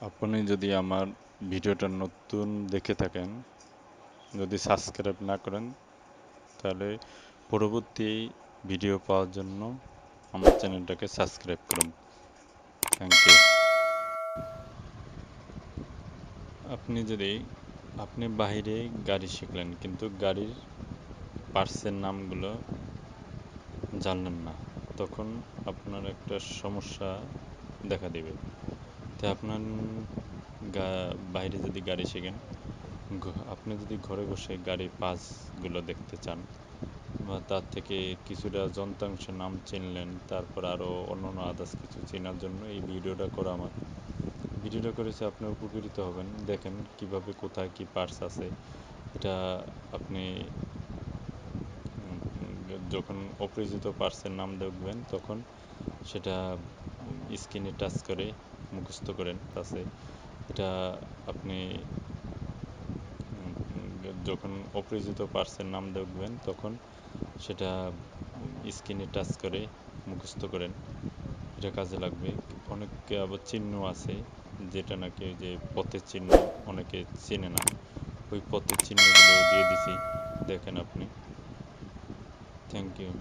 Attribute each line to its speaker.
Speaker 1: আপনি যদি আমার ভিডিওটা নতুন দেখে থাকেন, যদি সাবস্ক্রাইব না করেন, তাহলে পরবর্তী ভিডিও পাওয়ার জন্য আমার চ্যানেলটাকে সাবস্ক্রাইব করুন। Thank you. আপনি বাইরে গাড়ি শিখলেন কিন্তু গাড়ির পার্টসের নামগুলো জানলেন না, তখন আপনার একটা সমস্যা দেখা দেবে। তাই আপনার বাইরে যদি গাড়ি শেখেন, আপনি যদি ঘরে বসে গাড়ির পার্টসগুলো দেখতে চান বা তার থেকে কিছুটা যন্ত্রাংশের নাম চিনলেন, তারপর আরও অন্যান্য আদার্স কিছু চেনার জন্য এই ভিডিওটা করা আমার। ভিডিওটা করেছে, আপনি উপকৃত হবেন। দেখেন কিভাবে কোথায় কি পার্টস আছে। এটা আপনি যখন অপরিচিত পার্টসের নাম দেখবেন, তখন সেটা স্ক্রিনে টাচ করে মুখস্থ করেন আছে। এটা আপনি যখন অপরিচিত পার্টসের নাম দেখবেন, তখন সেটা স্ক্রিনে টাচ করে মুখস্থ করেন। এটা কাজে লাগবে। অনেকে আবার চিহ্ন আছে, যেটা নাকি ওই যে পথের চিহ্ন, অনেকে চেনে না। ওই পথের চিহ্নগুলো দিয়ে দিছি, দেখেন আপনি। Thank you.